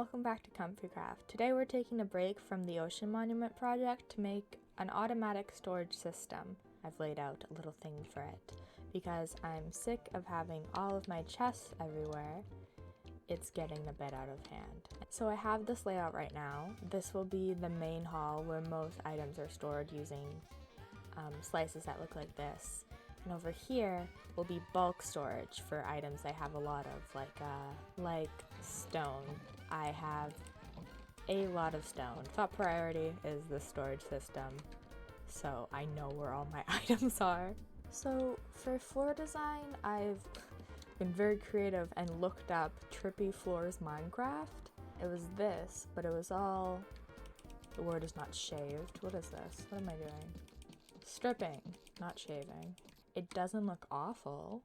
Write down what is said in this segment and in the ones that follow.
welcome back to ComfyCraft. Today we're taking a break from the Ocean Monument project to make an automatic storage system. I've laid out a little thing for it because I'm sick of having all of my chests everywhere. It's getting a bit out of hand. So I have this layout right now. This will be the main hall where most items are stored using slices that look like this. And over here will be bulk storage for items I have a lot of, like stone. I have a lot of stone. Top priority is the storage system, so I know where all my items are. So for floor design, I've been very creative and looked up Trippy Floors Minecraft. It was this, but it was all, the word is not shaved. What is this? What am I doing? Stripping, not shaving. It doesn't look awful,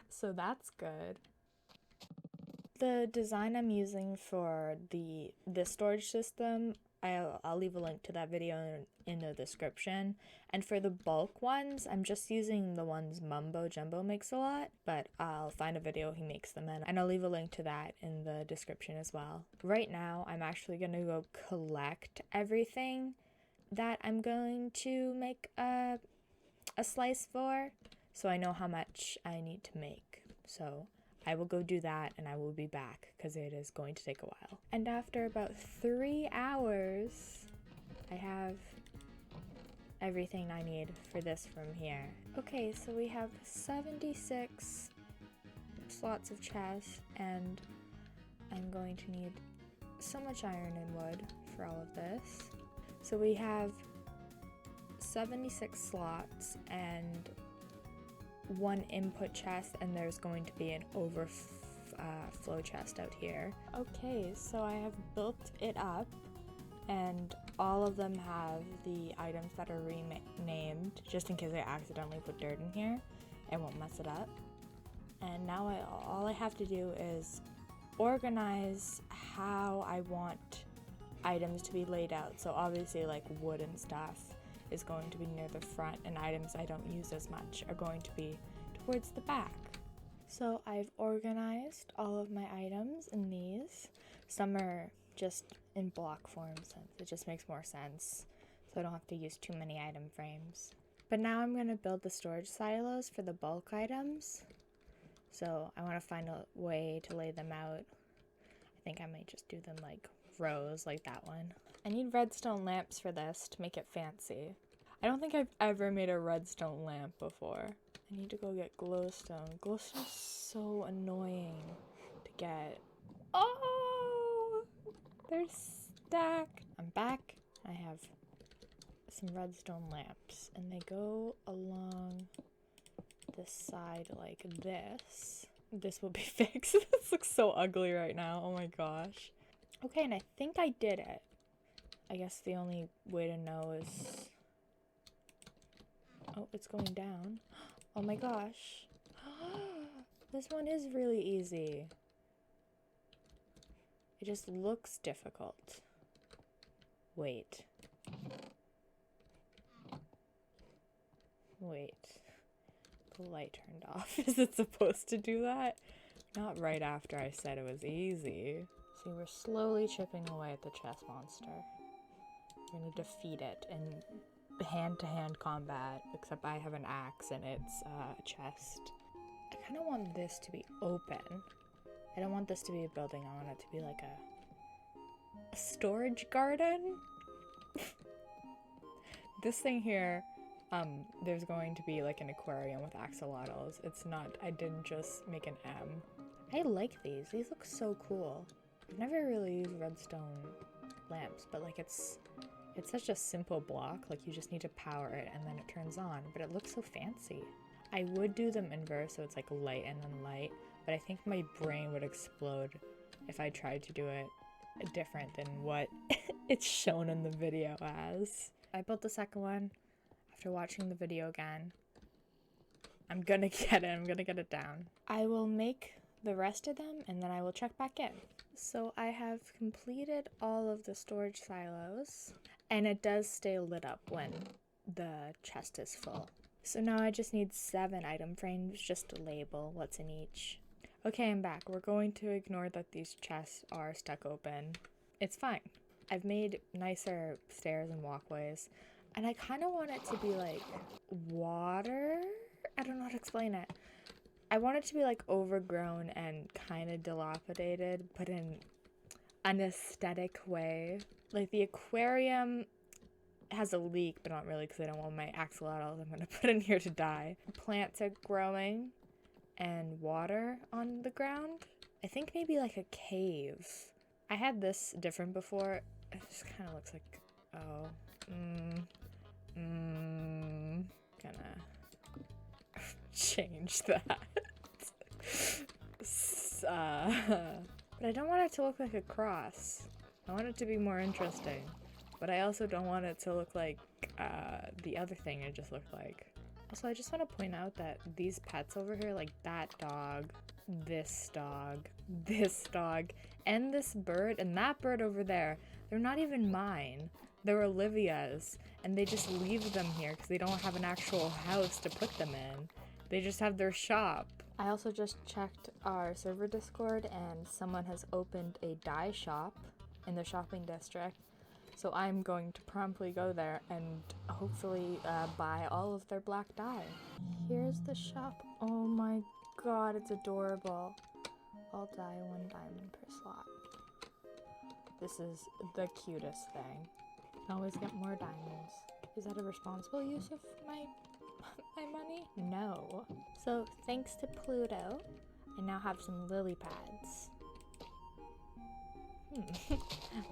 so that's good. The design I'm using for the storage system, I'll leave a link to that video in the description. And for the bulk ones, I'm just using the ones Mumbo Jumbo makes a lot, but I'll find a video he makes them in, and I'll leave a link to that in the description as well. Right now, I'm actually gonna go collect everything that I'm going to make a slice for, so I know how much I need to make. So I will go do that and I will be back because it is going to take a while. And after about 3 hours, I have everything I need for this from here. Okay, so we have 76 slots of chests, and I'm going to need so much iron and wood for all of this. So we have 76 slots and one input chest, and there's going to be an overflow chest out here. Okay, so I have built it up, and all of them have the items that are renamed, just in case I accidentally put dirt in here. I won't mess it up. And now all I have to do is organize how I want items to be laid out. So obviously, like wood and stuff is going to be near the front, and items I don't use as much are going to be towards the back. So I've organized all of my items in these. Some are just in block form since it just makes more sense, so I don't have to use too many item frames. But now I'm going to build the storage silos for the bulk items. So I want to find a way to lay them out. I think I might just do them like rows, like that one. I need redstone lamps for this to make it fancy. I don't think I've ever made a redstone lamp before. I need to go get glowstone. Glowstone's so annoying to get. Oh! They're stacked. I'm back. I have some redstone lamps, and they go along the side like this. This will be fixed. This looks so ugly right now. Oh my gosh. Okay, and I think I did it. I guess the only way to know is... Oh, it's going down. Oh my gosh. This one is really easy. It just looks difficult. Wait. The light turned off. Is it supposed to do that? Not right after I said it was easy. See, we're slowly chipping away at the chest monster. We're gonna defeat it in hand-to-hand combat, except I have an axe and it's a chest. I kind of want this to be open. I don't want this to be a building. I want it to be like a storage garden. This thing here, there's going to be like an aquarium with axolotls. It's not, I didn't just make an M. I like these. These look so cool. I've never really used redstone lamps, but like it's such a simple block. Like you just need to power it and then it turns on, but it looks so fancy. I would do them inverse, so it's like light and then light, but I think my brain would explode if I tried to do it different than what it's shown in the video as. I built the second one after watching the video again. I'm gonna get it down. I will make the rest of them and then I will check back in. So I have completed all of the storage silos, and it does stay lit up when the chest is full. So now I just need 7 item frames just to label what's in each. Okay, I'm back. We're going to ignore that these chests are stuck open. It's fine. I've made nicer stairs and walkways, and I kind of want it to be like water. I don't know how to explain it. I want it to be like overgrown and kind of dilapidated, but in an aesthetic way. Like the aquarium has a leak, but not really, because I don't want my axolotls I'm gonna put in here to die. Plants are growing and water on the ground. I think maybe like a cave. I had this different before. It just kind of looks like, oh, gonna change that. But I don't want it to look like a cross. I want it to be more interesting. But I also don't want it to look like the other thing it just looked like. Also, I just want to point out that these pets over here, like that dog, this dog, and this bird, and that bird over there, they're not even mine. They're Olivia's, and they just leave them here because they don't have an actual house to put them in. They just have their shop. I also just checked our server Discord, and someone has opened a dye shop in the shopping district. So I'm going to promptly go there and hopefully buy all of their black dye. Here's the shop. Oh my god, it's adorable. I'll dye 1 diamond per slot. This is the cutest thing. Can always get more diamonds. Is that a responsible use of my money? No. So thanks to Pluto, I now have some lily pads.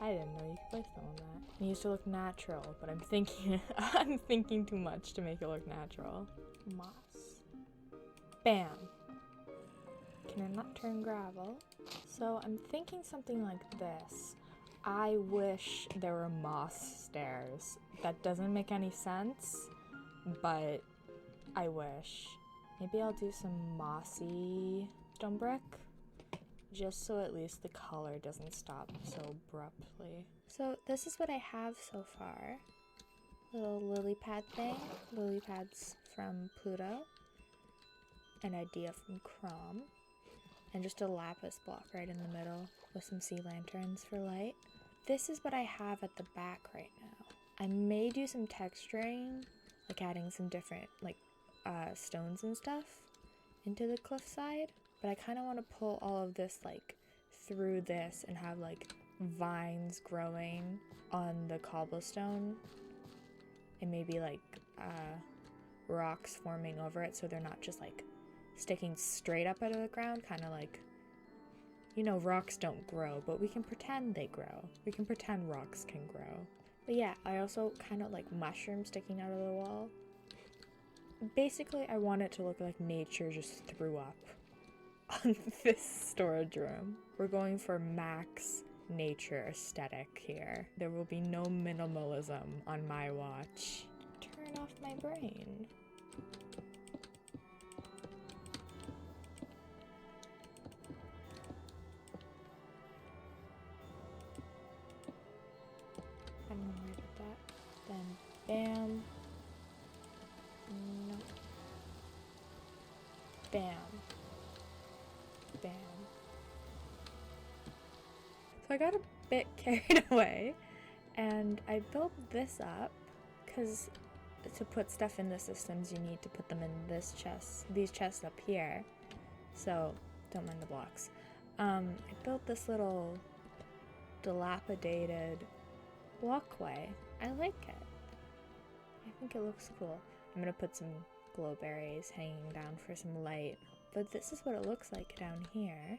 I didn't know you could place them on that. It used to look natural, but I'm thinking too much to make it look natural. Moss. Bam. Can I not turn gravel? So I'm thinking something like this. I wish there were moss stairs. That doesn't make any sense, but I wish. Maybe I'll do some mossy stone brick, just so at least the color doesn't stop so abruptly. So this is what I have so far. Little lily pad thing. Lily pads from Pluto. An idea from Chrome. And just a lapis block right in the middle with some sea lanterns for light. This is what I have at the back right now. I may do some texturing, like adding some different stones and stuff into the cliffside. But I kind of want to pull all of this like through this and have like vines growing on the cobblestone and maybe like rocks forming over it so they're not just like sticking straight up out of the ground, kind of like, you know, rocks don't grow, but we can pretend they grow. We can pretend rocks can grow. But yeah, I also kind of like mushrooms sticking out of the wall. Basically, I want it to look like nature just threw up on this storage room. We're going for max nature aesthetic here. There will be no minimalism on my watch. Turn off my brain. I don't know where I did that. Then bam. No. Bam. Bam. So I got a bit carried away and I built this up because to put stuff in the systems you need to put them in these chests up here. So don't mind the blocks. I built this little dilapidated walkway. I like it. I think it looks cool. I'm gonna put some glowberries hanging down for some light. But this is what it looks like down here.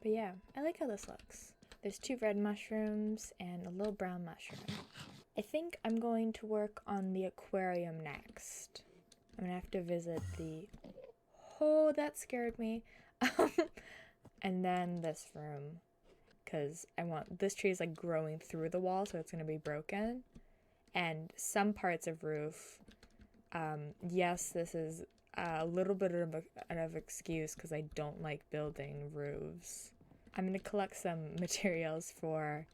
But yeah, I like how this looks. There's 2 red mushrooms and a little brown mushroom. I think I'm going to work on the aquarium next. I'm gonna have to visit the... Oh, that scared me. And then this room. Because I want... This tree is like growing through the wall, so it's gonna be broken. And some parts of roof... yes, this is a little bit of an excuse because I don't like building roofs. I'm going to collect some materials for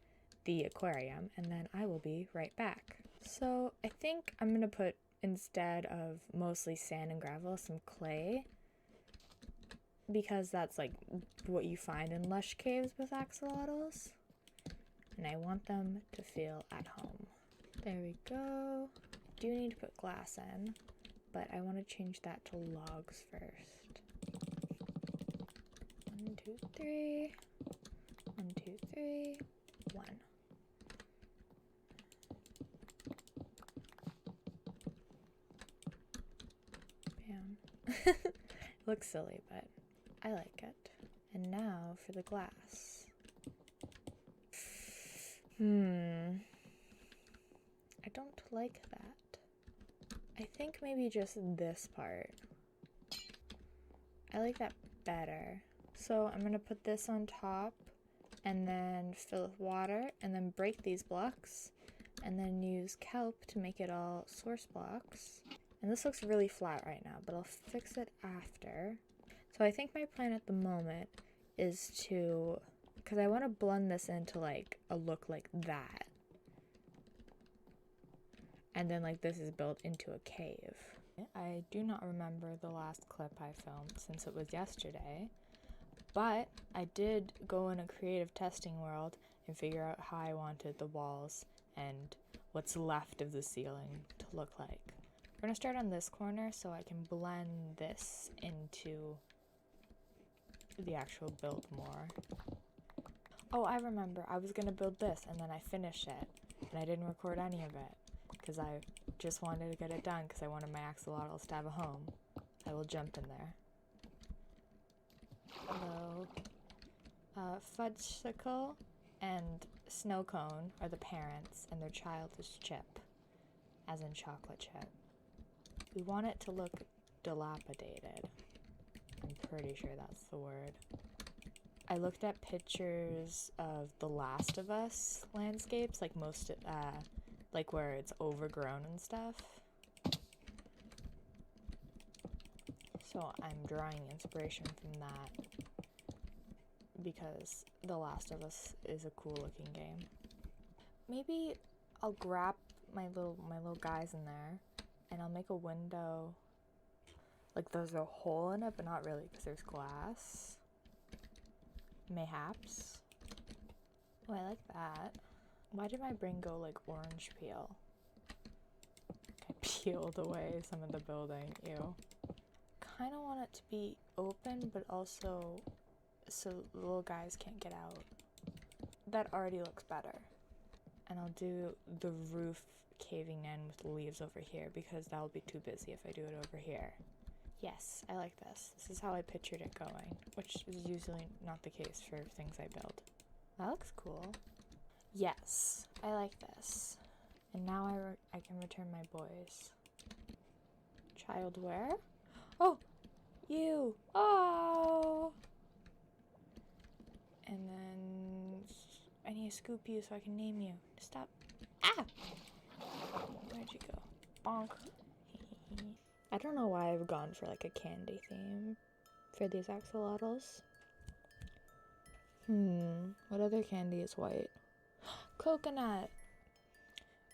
the aquarium and then I will be right back. So I think I'm going to put instead of mostly sand and gravel, some clay, because that's like what you find in lush caves with axolotls, and I want them to feel at home. There we go. Do need to put glass in, but I want to change that to logs first. 1, 2, 3. 1, 2, 3. 1. Bam. Looks silly, but I like it. And now for the glass. I don't like that. I think maybe just this part. I like that better. So I'm gonna put this on top and then fill it with water and then break these blocks and then use kelp to make it all source blocks. And this looks really flat right now, but I'll fix it after. So I think my plan at the moment is to, because I want to blend this into like a look like that. And then like this is built into a cave. I do not remember the last clip I filmed since it was yesterday, but I did go in a creative testing world and figure out how I wanted the walls and what's left of the ceiling to look like. We're gonna start on this corner so I can blend this into the actual build more. Oh, I remember, I was gonna build this and then I finished it and I didn't record any of it because I just wanted to get it done because I wanted my axolotls to have a home. I will jump in there. Hello. Fudgesicle and Snowcone are the parents and their child is Chip, as in chocolate chip. We want it to look dilapidated. I'm pretty sure that's the word. I looked at pictures of the Last of Us landscapes, like like where it's overgrown and stuff. So I'm drawing inspiration from that because The Last of Us is a cool looking game. Maybe I'll grab my little guys in there and I'll make a window. Like there's a hole in it, but not really because there's glass. Mayhaps. Oh, I like that. Why did my brain go like orange peel? I peeled away some of the building. Ew. Kind of want it to be open, but also so the little guys can't get out. That already looks better. And I'll do the roof caving in with the leaves over here because that'll be too busy if I do it over here. Yes, I like this. This is how I pictured it going, which is usually not the case for things I build. That looks cool. Yes, I like this. And now I can return my boys. Child where? Oh, you. Oh. And then I need to scoop you so I can name you. Stop. Ah! Where'd you go? Bonk. I don't know why I've gone for like a candy theme for these axolotls. What other candy is white? Coconut!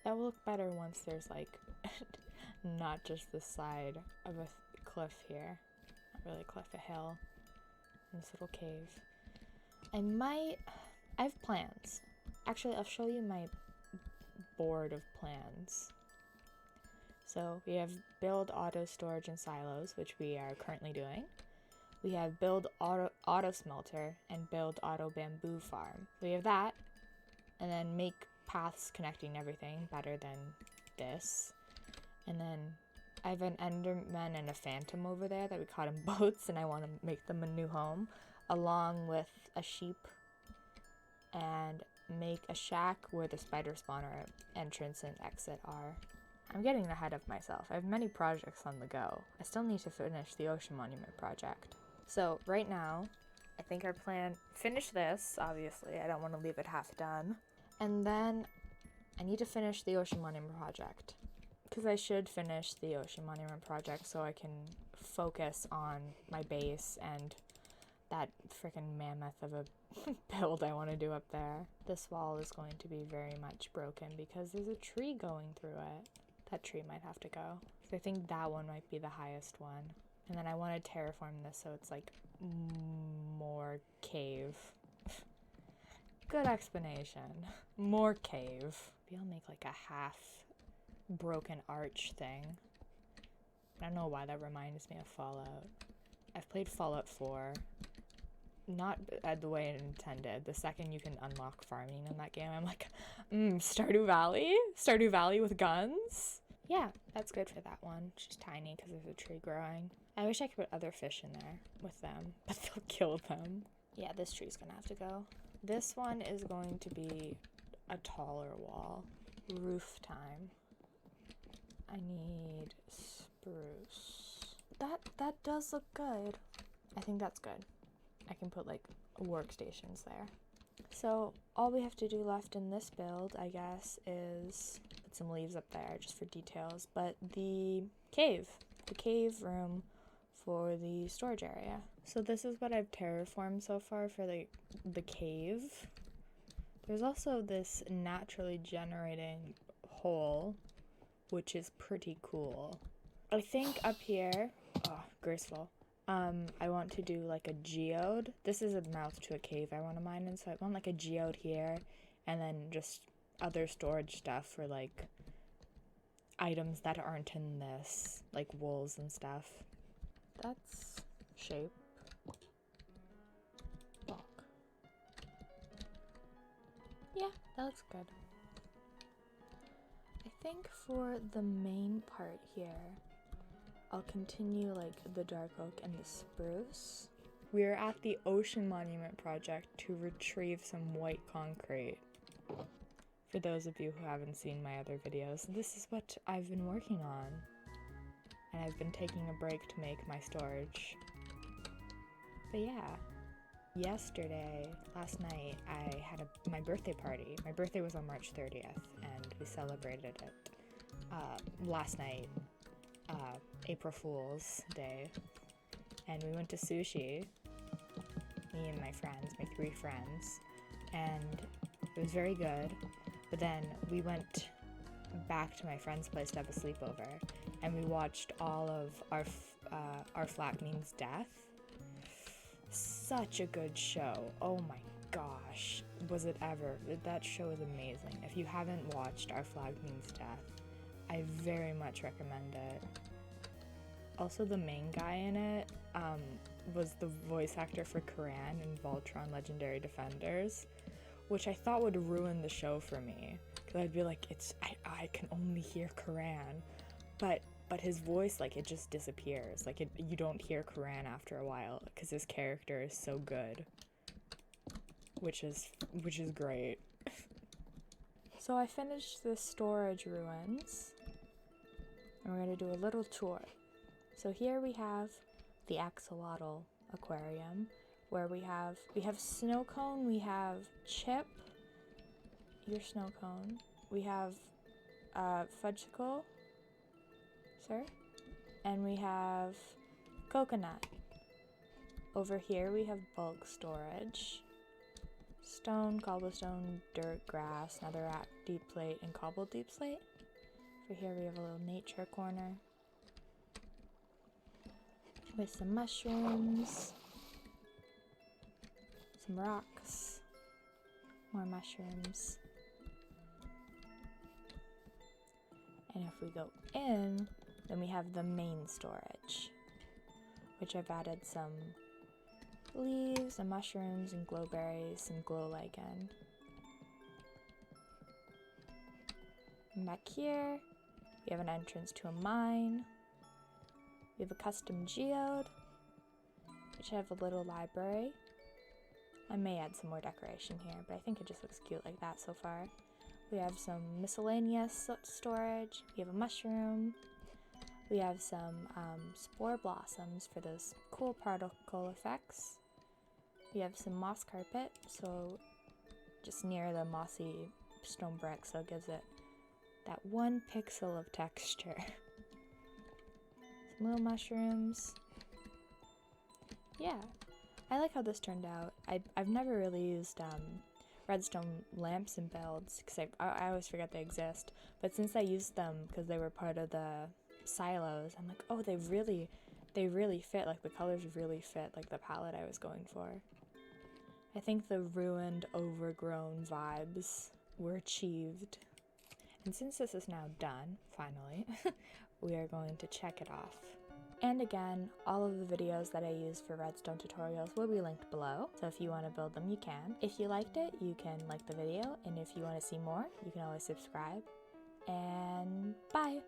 That will look better once there's like not just the side of a cliff here. Not really a cliff, a hill. This little cave. I have plans. Actually, I'll show you my board of plans. So we have build auto storage and silos, which we are currently doing. We have build auto smelter and build auto bamboo farm. We have that, and then make paths connecting everything better than this. And then I have an enderman and a phantom over there that we caught in boats, and I want to make them a new home, along with a sheep, and make a shack where the spider spawner entrance and exit are. I'm getting ahead of myself. I have many projects on the go. I still need to finish the Ocean Monument project. So right now, I think our plan, finish this, obviously. I don't want to leave it half done. And then I need to finish the Ocean Monument project. Because I should finish the Ocean Monument project so I can focus on my base and that freaking mammoth of a build I want to do up there. This wall is going to be very much broken because there's a tree going through it. That tree might have to go. So I think that one might be the highest one. And then I want to terraform this so it's like more cave. Good explanation. More cave. Maybe I'll make like a half broken arch thing. I don't know why that reminds me of Fallout. I've played Fallout 4. Not the way it intended. The second you can unlock farming in that game, I'm like, Stardew Valley? Stardew Valley with guns? Yeah, that's good for that one. She's tiny because there's a tree growing. I wish I could put other fish in there with them, but they'll kill them. Yeah, this tree's gonna have to go. This one is going to be a taller wall. Roof time. I need spruce. That does look good. I think that's good. I can put like workstations there. So all we have to do left in this build, I guess, is put some leaves up there just for details. But the cave room for the storage area. So this is what I've terraformed so far for the cave. There's also this naturally generating hole, which is pretty cool. I think up here, graceful. I want to do like a geode. This is a mouth to a cave I want to mine in, so I want like a geode here, and then just other storage stuff for like items that aren't in this, like wools and stuff. That's shape. Block. Yeah, that looks good. I think for the main part here, I'll continue like the dark oak and the spruce. We're at the Ocean Monument project to retrieve some white concrete. For those of you who haven't seen my other videos, this is what I've been working on. And I've been taking a break to make my storage. But yeah, last night, I had my birthday party. My birthday was on March 30th, and we celebrated it last night. April Fool's Day, and we went to sushi, me and my friends, my 3 friends, and it was very good. But then we went back to my friend's place to have a sleepover, and we watched all of our flatmate's death. Such a good show. Oh my gosh, was it ever. That show is amazing. If you haven't watched our flatmate's death, I very much recommend it. Also, the main guy in it was the voice actor for Karan in Voltron Legendary Defenders, which I thought would ruin the show for me, because I'd be like, I can only hear Karan, but his voice, like, it just disappears. Like, you don't hear Karan after a while, because his character is so good, which is great. So I finished the storage ruins, and we're going to do a little tour. So here we have the axolotl aquarium, where we have snow cone, we have Chip, your snow cone, we have fudgesicle, sir, and we have coconut. Over here we have bulk storage, stone, cobblestone, dirt, grass, netherrack, deep plate, and cobble deep slate. For here we have a little nature corner with some mushrooms, some rocks, more mushrooms. And if we go in, then we have the main storage, which I've added some leaves and mushrooms and glowberries, some glow lichen. And back here, we have an entrance to a mine. We have a custom geode, which I have a little library. I may add some more decoration here, but I think it just looks cute like that so far. We have some miscellaneous storage. We have a mushroom. We have some spore blossoms for those cool particle effects. We have some moss carpet, so just near the mossy stone brick, so it gives it that 1 pixel of texture. Some little mushrooms. Yeah, I like how this turned out. I've never really used redstone lamps in builds, because I always forget they exist. But since I used them because they were part of the silos. I'm like, oh, they really fit, like the colors really fit like the palette I was going for. I think the ruined, overgrown vibes were achieved. And since this is now done, finally, we are going to check it off. And again, all of the videos that I use for redstone tutorials will be linked below, so if you want to build them, you can. If you liked it, you can like the video, and if you want to see more, you can always subscribe. And bye!